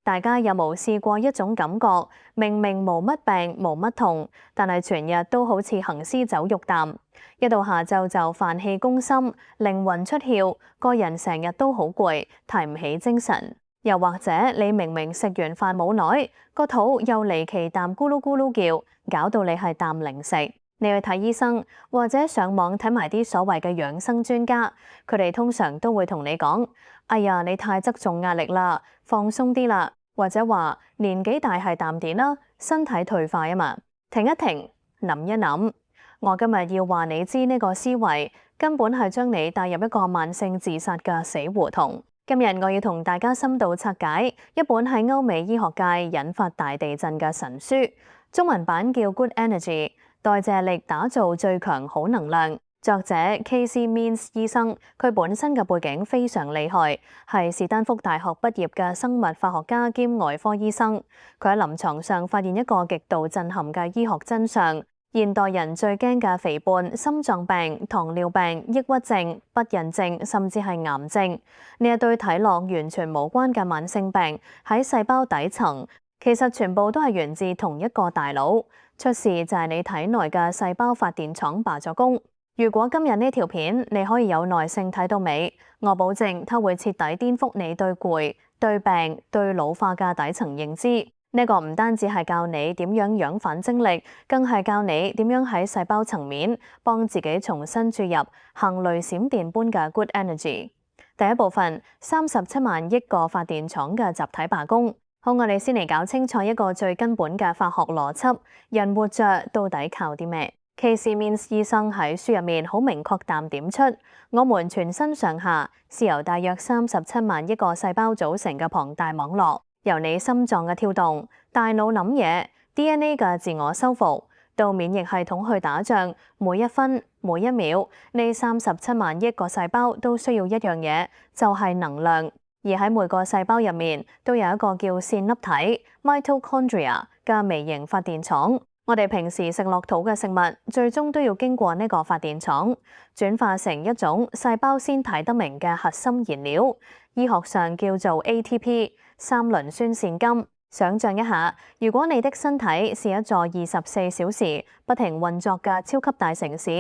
大家有冇試過一種感覺，明明冇乜病冇乜痛，但係全日都好似行屍走肉啖，一到下晝就飯氣攻心，靈魂出竅，個人成日都好攰，提唔起精神。又或者你明明食完飯冇耐，個肚又離奇啖咕嚕咕嚕叫，搞到你係啖零食。你去睇醫生，或者上網睇埋啲所謂嘅養生專家，佢哋通常都會同你講：哎呀，你太側重壓力啦，放鬆啲啦，或者話年紀大係淡點啦，身體退化啊嘛。停一停，諗一諗，我今日要話你知呢個思維根本係將你帶入一個慢性自殺嘅死胡同。今日我要同大家深度拆解一本喺歐美醫學界引發大地震嘅神書，中文版叫《Good Energy》。代謝力打造最強好能量，作者 Casey Means 醫生，佢本身嘅背景非常厲害，係史丹福大學畢業嘅生物化學家兼外科醫生。佢喺臨床上發現一個極度震撼嘅醫學真相：現代人最驚嘅肥胖、心臟病、糖尿病、抑鬱症、不孕症，甚至係癌症，呢一堆睇落完全無關嘅慢性病，喺細胞底層，其實全部都係源自同一個大腦。出事就係你體內嘅細胞發電廠罷咗工。如果今日呢條片你可以有耐性睇到尾，我保證它會徹底顛覆你對攰、對病、對老化嘅底層認知。呢個唔單止係教你點樣養返精力，更係教你點樣喺細胞層面幫自己重新注入行雷閃電般嘅 good energy。第一部分，37萬億個發電廠嘅集體罷工。好，我哋先嚟搞清楚一個最根本嘅化學邏輯：人活着到底靠啲咩？Casey Means 醫生喺書入面好明確咁點出，我們全身上下是由大約37萬億個細胞組成嘅龐大網絡，由你心臟嘅跳動、大腦諗嘢、DNA 嘅自我修復，到免疫系統去打仗，每一分每一秒，呢37萬億個細胞都需要一樣嘢，就係能量。而喺每個細胞入面都有一個叫線粒體 mitochondria 嘅微型發電廠。我哋平時食落肚嘅食物，最終都要經過呢個發電廠，轉化成一種細胞先睇得明嘅核心燃料，醫學上叫做 ATP 三磷酸腺苷。想像一下，如果你的身體是一座24小時不停運作嘅超級大城市，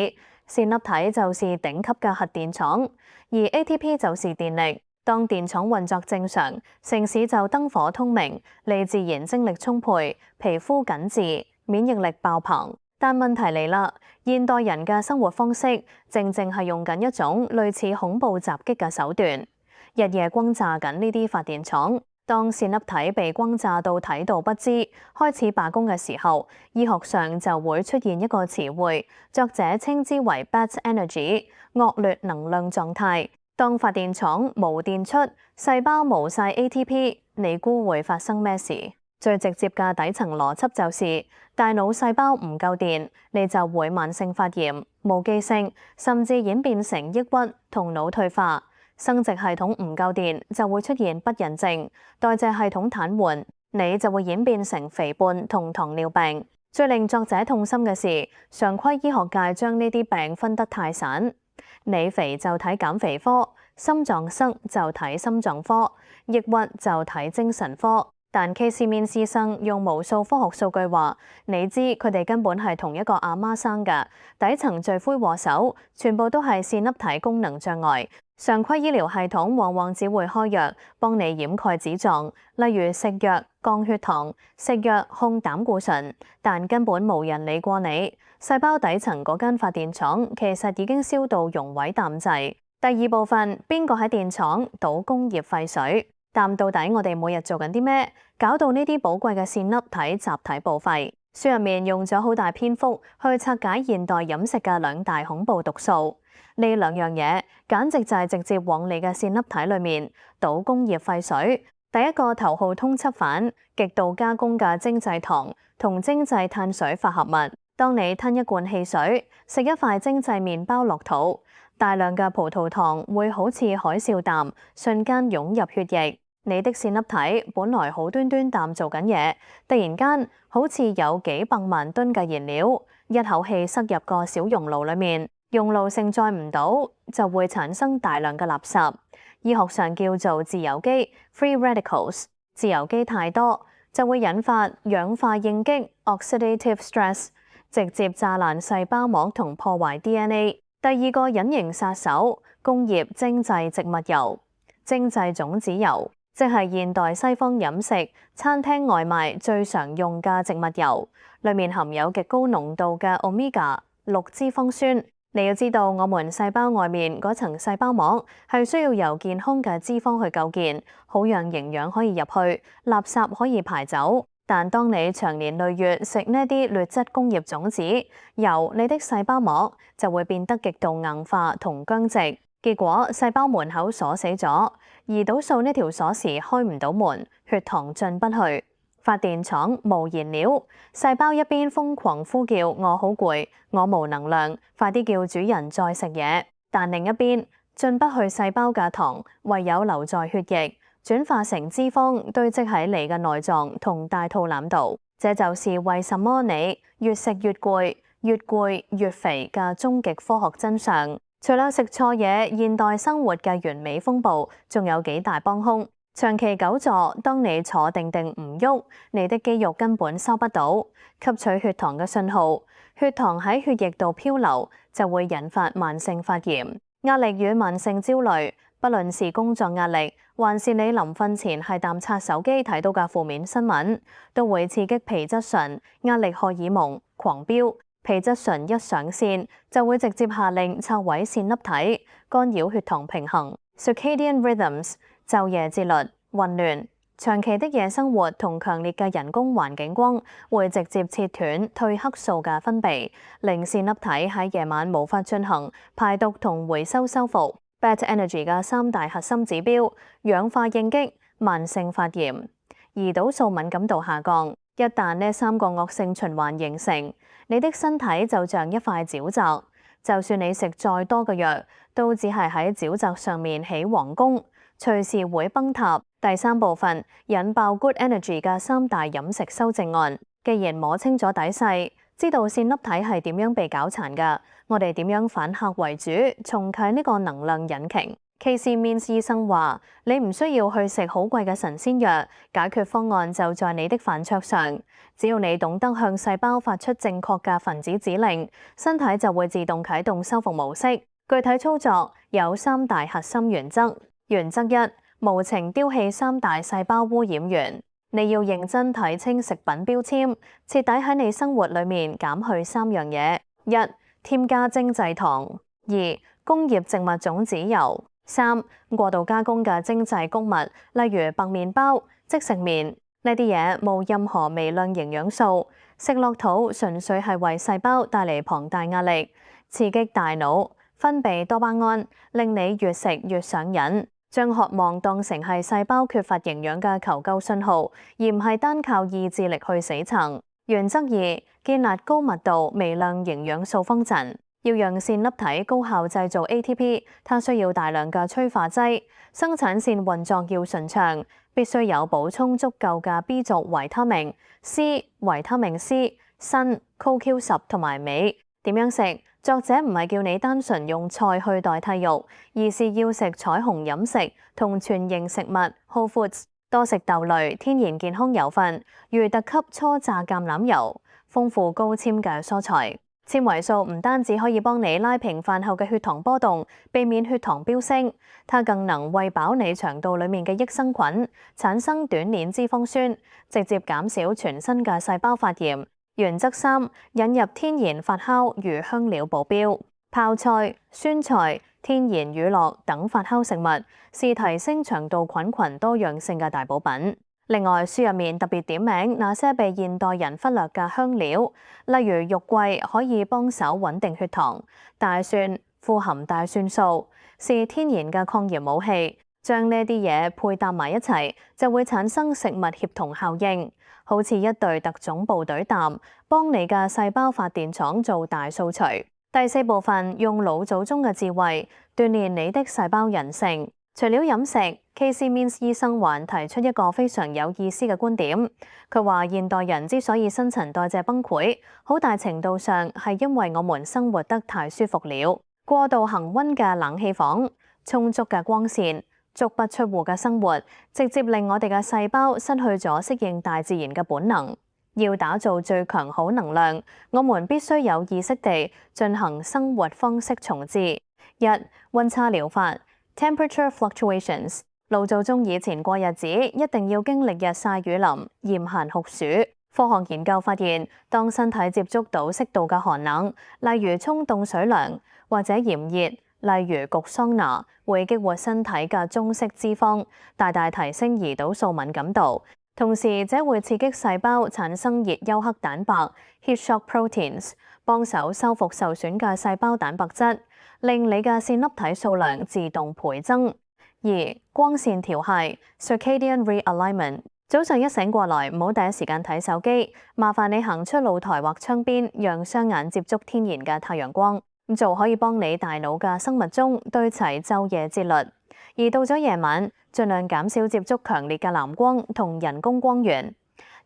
線粒體就是頂級嘅核電廠，而 ATP 就是電力。當電廠運作正常，城市就燈火通明，你自然精力充沛，皮膚緊緻，免疫力爆棚。但問題嚟啦，現代人嘅生活方式正係用緊一種類似恐怖襲擊嘅手段，日夜轟炸緊呢啲發電廠。當線粒體被轟炸到體度不支，開始罷工嘅時候，醫學上就會出現一個詞彙，作者稱之為 bad energy 惡劣能量狀態。當發電廠無電出，細胞冇晒 ATP， 你估會發生咩事？最直接嘅底層邏輯就是大腦細胞唔夠電，你就會慢性發炎、冇記性，甚至演變成抑鬱同腦退化。生殖系統唔夠電就會出現不孕症，代謝系統癱瘓，你就會演變成肥胖同糖尿病。最令作者痛心嘅是，常規醫學界將呢啲病分得太散。你肥就睇減肥科，心臟塞就睇心臟科，抑鬱就睇精神科。但 Casey Means 醫生用無數科學數據話，你知佢哋根本係同一個阿媽生㗎，底層罪魁禍首全部都係線粒體功能障礙。常規醫療系統往往只會開藥幫你掩蓋症狀，例如食藥降血糖、食藥控膽固醇，但根本無人理過你。細胞底層嗰間發電廠其實已經燒到熔毀氮滯。第二部分，邊個喺電廠倒工業廢水？但到底我哋每日做緊啲咩，搞到呢啲寶貴嘅線粒體集體報廢？書入面用咗好大篇幅去拆解現代飲食嘅兩大恐怖毒素。呢兩樣嘢簡直就係直接往你嘅線粒體裏面倒工業廢水。第一個頭號通緝犯，極度加工嘅精製糖同精製碳水化合物。當你吞一罐汽水，食一塊精製麵包落肚，大量嘅葡萄糖會好似海嘯氮，瞬間湧入血液。你的線粒體本來好端端啖做緊嘢，突然間好似有幾百萬噸嘅燃料，一口氣塞入個小熔爐裏面，熔爐承載唔到，就會產生大量嘅垃圾。醫學上叫做自由基 （free radicals）。自由基太多，就會引發氧化應激 （oxidative stress），直接炸爛細胞膜同破壞 DNA。第二個隱形殺手，工業精製植物油、精製種子油，即係現代西方飲食、餐廳外賣最常用嘅植物油，裡面含有極高濃度嘅 Omega-6脂肪酸。你要知道，我們細胞外面嗰層細胞膜係需要由健康嘅脂肪去構建，好讓營養可以入去，垃圾可以排走。但當你長年累月食呢啲劣質工業種子油，你的細胞膜就會變得極度硬化同僵直，結果細胞門口鎖死咗，胰島素呢條鎖匙開唔到門，血糖進不去。發電廠無燃料，細胞一邊瘋狂呼叫我好攰，我無能量，快啲叫主人再食嘢。但另一邊進不去細胞嘅糖，唯有留在血液，轉化成脂肪堆積喺你嘅內臟同大肚腩度。這就是為什麼你越食越攰，越攰越肥嘅終極科學真相。除咗食錯嘢，現代生活嘅完美風暴仲有幾大幫兇。長期久坐，當你坐定定唔喐，你的肌肉根本收不到吸取血糖嘅信號，血糖喺血液度漂流，就會引發慢性發炎。壓力與慢性焦慮，不論是工作壓力，還是你臨瞓前係啖刷手機睇到嘅負面新聞，都會刺激皮質醇壓力荷爾蒙狂飆。皮質醇一上線，就會直接下令拆毀線粒體，干擾血糖平衡 （circadian rhythms）。晝夜節律混亂，長期的夜生活同強烈嘅人工環境光會直接切斷褪黑素嘅分泌，令線粒體喺夜晚無法進行排毒同回收修復。Bad Energy 嘅三大核心指標：氧化應激、慢性發炎、胰島素敏感度下降。一旦呢三個惡性循環形成，你的身體就像一塊沼澤，就算你食再多嘅藥，都只係喺沼澤上面起皇宮，隨時會崩塌。第三部分引爆 Good Energy 嘅三大飲食修正案。既然摸清咗底細，知道線粒體係點樣被搞殘㗎，我哋點樣反客為主，重啟呢個能量引擎？Casey Means 醫生話：你唔需要去食好貴嘅神仙藥，解決方案就在你的飯桌上。只要你懂得向細胞發出正確嘅分子指令，身體就會自動啟動修復模式。具體操作有三大核心原則。原則一：無情丟棄三大細胞污染源。你要認真睇清食品標籤，徹底喺你生活裡面減去三樣嘢：一、添加精製糖；二、工業植物種子油；三、過度加工嘅精製穀物，例如白麵包、即食麵。呢啲嘢冇任何微量營養素，食落肚純粹係為細胞帶嚟龐大壓力，刺激大腦分泌多巴胺，令你越食越上癮，將渴望當成係細胞缺乏營養嘅求救信號，而唔係單靠意志力去死撐。原則二：建立高密度微量營養素方陣。要讓線粒體高效製造 ATP， 它需要大量嘅催化劑，生產線運作要順暢，必須有補充足夠嘅 B 族維他命、C、維他命 C、鋅、CoQ10同埋鎂。點樣食？作者唔係叫你單純用菜去代替肉，而是要食彩虹飲食同全形食物 （Whole Foods），多食豆類、天然健康油分，如特級初榨橄欖油，豐富高纖嘅蔬菜。纖維素唔單止可以幫你拉平飯後嘅血糖波動，避免血糖飆升，它更能餵飽你腸道裡面嘅益生菌，產生短鏈脂肪酸，直接減少全身嘅細胞發炎。原則三：引入天然發酵如香料保鏢。泡菜、酸菜、天然乳酪等發酵食物是提升腸道菌群多樣性嘅大補品。另外，書入面特別點名那些被現代人忽略嘅香料，例如肉桂可以幫手穩定血糖，大蒜富含大蒜素，是天然嘅抗炎武器。將呢啲嘢配搭埋一齊，就會產生食物協同效應，好似一隊特種部隊艦，幫你嘅細胞發電廠做大掃除。第四部分用老祖宗嘅智慧鍛鍊你的細胞人性。除了飲食，Casey Means 醫生還提出一個非常有意思嘅觀點。佢話現代人之所以新陳代謝崩潰，好大程度上係因為我們生活得太舒服了。過度恆溫嘅冷氣房、充足嘅光線、足不出戶嘅生活，直接令我哋嘅細胞失去咗適應大自然嘅本能。要打造最強好能量，我們必須有意識地進行生活方式重置。一、溫差療法 （temperature fluctuations）。老祖宗以前過日子一定要經歷日曬雨淋、嚴寒酷暑。科學研究發現，當身體接觸到適度嘅寒冷，例如沖凍水涼，或者炎熱，例如焗桑拿，會激活身體嘅中式脂肪，大大提升胰島素敏感度。同時，這會刺激細胞產生熱休克蛋白 （heat shock proteins），幫手修復受損嘅細胞蛋白質，令你嘅線粒體數量自動倍增。二、光線調諧 （circadian realignment）。早上一醒過來，唔好第一時間睇手機，麻煩你行出露台或窗邊，讓雙眼接觸天然嘅太陽光，咁就可以幫你大腦嘅生物鐘對齊晝夜節律。而到咗夜晚，盡量減少接觸強烈嘅藍光同人工光源，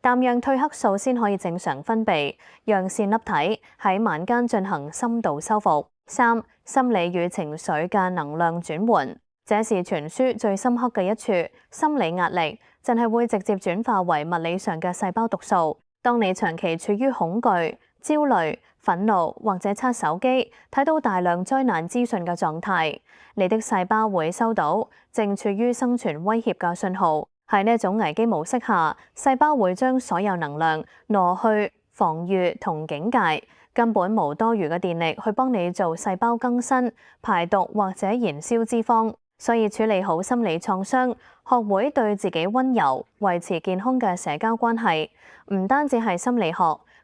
氮氧褪黑素先可以正常分泌，讓線粒體喺晚間進行深度修復。三、心理與情緒嘅能量轉換，這是全書最深刻嘅一處。心理壓力淨係會直接轉化為物理上嘅細胞毒素。當你長期處於恐懼、焦慮、憤怒或者刷手機，睇到大量災難資訊嘅狀態，你的細胞會收到正處於生存威脅嘅信號。喺呢一種危機模式下，細胞會將所有能量挪去防禦同警戒，根本冇多餘嘅電力去幫你做細胞更新、排毒或者燃燒脂肪。所以處理好心理創傷，學會對自己溫柔，維持健康嘅社交關係，唔單止係心理學，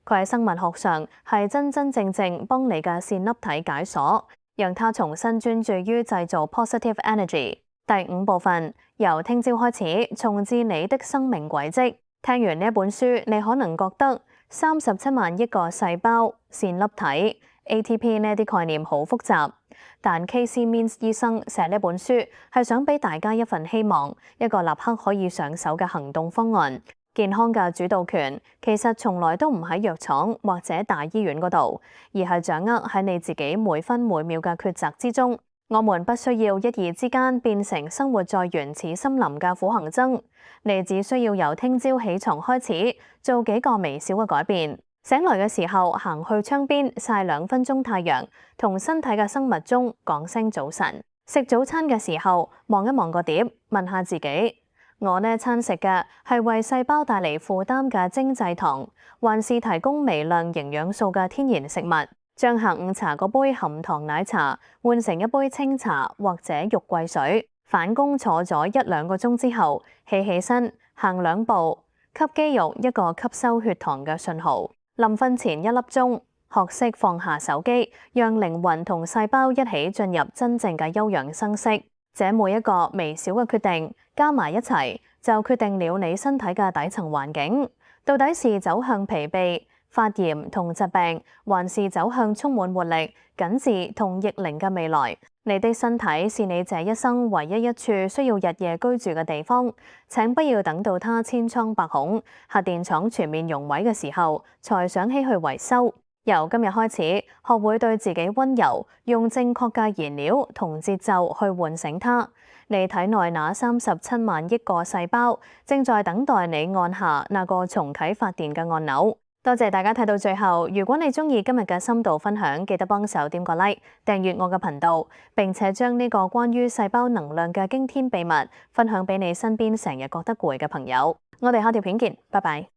佢喺生物學上係真真正正幫你嘅線粒體解鎖，讓它重新專注於製造 positive energy。第五部分，由聽朝開始重置你的生命軌跡。聽完呢一本書，你可能覺得37萬億個細胞、線粒體、ATP 呢啲概念好複雜。但 Casey Means 醫生寫呢本書係想俾大家一份希望，一個立刻可以上手嘅行動方案。健康嘅主導權其實從來都唔喺藥廠或者大醫院嗰度，而係掌握喺你自己每分每秒嘅抉擇之中。我們不需要一夜之間變成生活在原始森林嘅苦行僧，你只需要由聽朝起床開始，做幾個微小嘅改變。醒來嘅時候，行去窗邊曬2分鐘太陽，同身體嘅生物鐘講聲早晨。食早餐嘅時候，望一望個碟，問下自己：我呢餐食嘅係為細胞帶嚟負擔嘅精製糖，還是提供微量營養素嘅天然食物？將下午茶嗰杯含糖奶茶換成一杯清茶或者肉桂水。返工坐咗1-2個鐘之後，起身行2步，給肌肉一個吸收血糖嘅信號。臨瞓前1粒鐘，學識放下手機，讓靈魂同細胞一起進入真正嘅休養生息。這每一個微小嘅決定加埋一齊，就決定了你身體嘅底層環境，到底是走向疲憊、發炎同疾病，還是走向充滿活力、緊緻同逆齡嘅未來。你的身體是你這一生唯一一處需要日夜居住嘅地方，請不要等到它千瘡百孔、核電廠全面熔毀嘅時候，才想起去維修。由今日開始，學會對自己溫柔，用正確嘅燃料同節奏去喚醒它。你體內那37萬億個細胞，正在等待你按下那個重啟發電嘅按鈕。多謝大家睇到最後，如果你鍾意今日嘅深度分享，記得幫手點個 like， 訂閱我嘅頻道，並且將呢個關於細胞能量嘅驚天秘密分享俾你身邊成日覺得攰嘅朋友。我哋下條片見，拜拜。